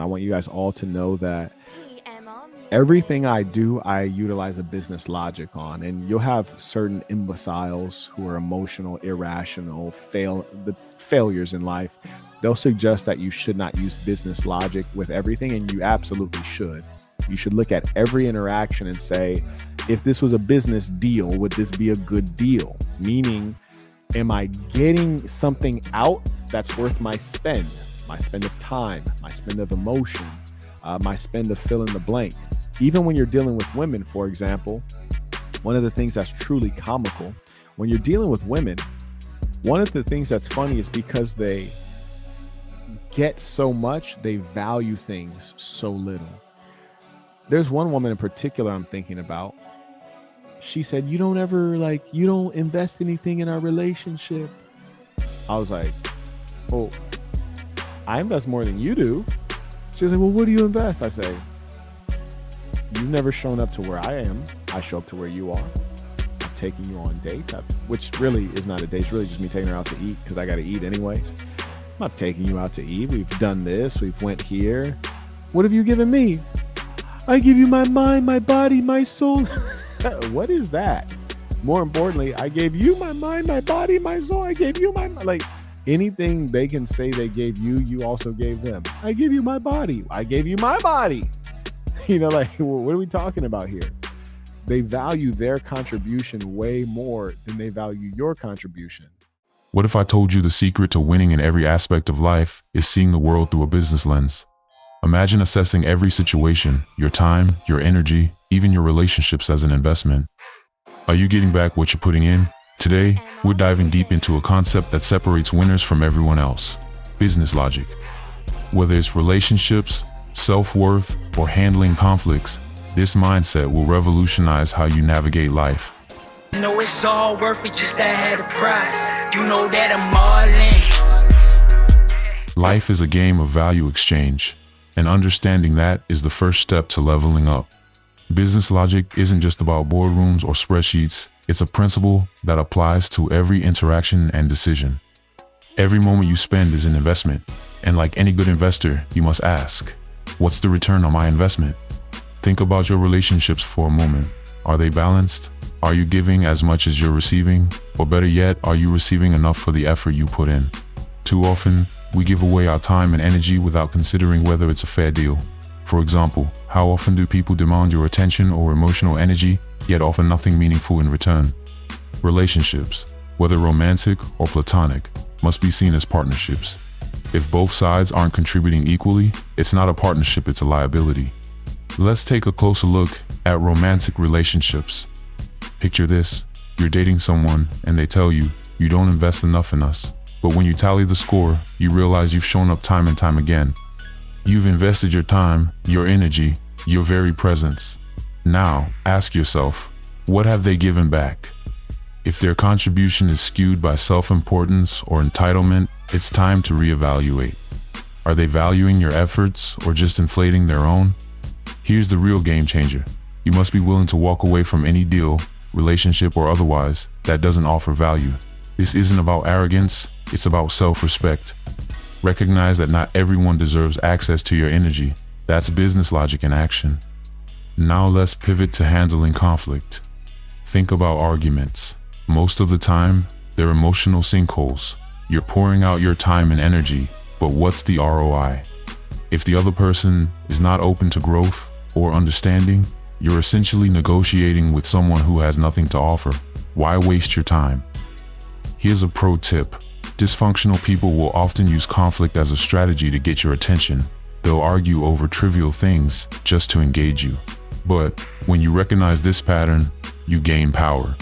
I want you guys all to know that everything I do, I utilize a business logic on. And you'll have certain imbeciles who are emotional, irrational, the failures in life. They'll suggest that you should not use business logic with everything, and you absolutely should. You should look at every interaction and say, if this was a business deal, would this be a good deal? Meaning, am I getting something out that's worth my spend of time, my spend of emotions, my spend of fill in the blank? Even when you're dealing with women, for example, one of the things that's truly comical, when you're dealing with women, one of the things that's funny is because they get so much, they value things so little. There's one woman in particular I'm thinking about. She said, you don't invest anything in our relationship. I was like, oh, I invest more than you do. She was like, well, what do you invest? I say, you've never shown up to where I am. I show up to where you are. I'm taking you on dates, which really is not a date. It's really just me taking her out to eat because I got to eat anyways. I'm not taking you out to eat. We've done this. We've went here. What have you given me? I give you my mind, my body, my soul. What is that? More importantly, I gave you my mind, my body, my soul. I gave you anything they can say they gave you, you also gave them. I give you my body. I gave you my body. What are we talking about here? They value their contribution way more than they value your contribution. What if I told you the secret to winning in every aspect of life is seeing the world through a business lens? Imagine assessing every situation, your time, your energy, even your relationships as an investment. Are you getting back what you're putting in? Today, we're diving deep into a concept that separates winners from everyone else: business logic. Whether it's relationships, self-worth, or handling conflicts, this mindset will revolutionize how you navigate life. You know it's all worth it, just that had a price. You know that I'm all in. Life is a game of value exchange, and understanding that is the first step to leveling up. Business logic isn't just about boardrooms or spreadsheets. It's a principle that applies to every interaction and decision. Every moment you spend is an investment, and like any good investor, you must ask, what's the return on my investment? Think about your relationships for a moment. Are they balanced? Are you giving as much as you're receiving? Or better yet, are you receiving enough for the effort you put in? Too often, we give away our time and energy without considering whether it's a fair deal. For example, how often do people demand your attention or emotional energy, yet offer nothing meaningful in return? Relationships, whether romantic or platonic, must be seen as partnerships. If both sides aren't contributing equally, it's not a partnership, it's a liability. Let's take a closer look at romantic relationships. Picture this: you're dating someone and they tell you, you don't invest enough in us. But when you tally the score, you realize you've shown up time and time again. You've invested your time, your energy, your very presence. Now, ask yourself, what have they given back? If their contribution is skewed by self-importance or entitlement, it's time to reevaluate. Are they valuing your efforts or just inflating their own? Here's the real game changer. You must be willing to walk away from any deal, relationship or otherwise, that doesn't offer value. This isn't about arrogance, it's about self-respect. Recognize that not everyone deserves access to your energy. That's business logic in action. Now let's pivot to handling conflict. Think about arguments. Most of the time, they're emotional sinkholes. You're pouring out your time and energy, but what's the ROI? If the other person is not open to growth or understanding, you're essentially negotiating with someone who has nothing to offer. Why waste your time? Here's a pro tip. Dysfunctional people will often use conflict as a strategy to get your attention. They'll argue over trivial things just to engage you. But when you recognize this pattern, you gain power.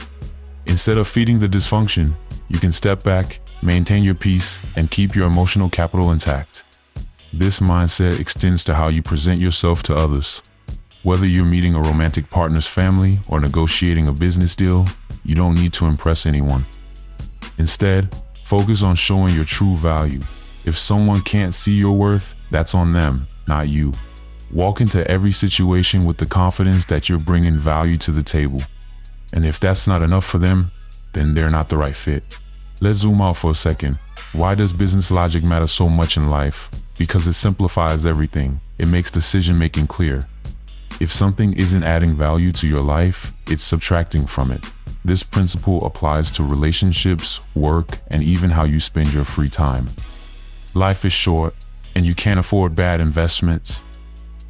Instead of feeding the dysfunction, you can step back, maintain your peace, and keep your emotional capital intact. This mindset extends to how you present yourself to others. Whether you're meeting a romantic partner's family or negotiating a business deal, you don't need to impress anyone. Instead, focus on showing your true value. If someone can't see your worth, that's on them, not you. Walk into every situation with the confidence that you're bringing value to the table. And if that's not enough for them, then they're not the right fit. Let's zoom out for a second. Why does business logic matter so much in life? because it simplifies everything. It makes decision-making clear. If something isn't adding value to your life, it's subtracting from it. This principle applies to relationships, work, and even how you spend your free time. Life is short, and you can't afford bad investments.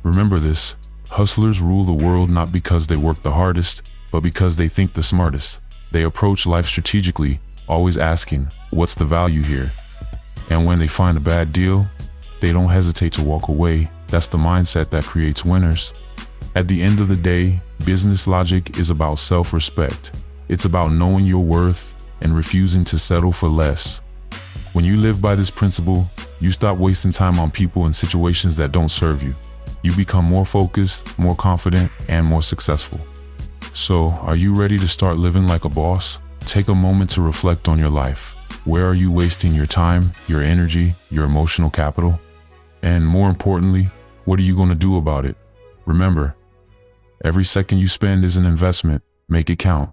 Remember this: hustlers rule the world not because they work the hardest, but because they think the smartest. They approach life strategically, always asking, what's the value here? And when they find a bad deal, they don't hesitate to walk away. That's the mindset that creates winners. At the end of the day, business logic is about self-respect. It's about knowing your worth and refusing to settle for less. When you live by this principle, you stop wasting time on people and situations that don't serve you. You become more focused, more confident, and more successful. So, are you ready to start living like a boss? Take a moment to reflect on your life. Where are you wasting your time, your energy, your emotional capital? And more importantly, what are you going to do about it? Remember, every second you spend is an investment. Make it count.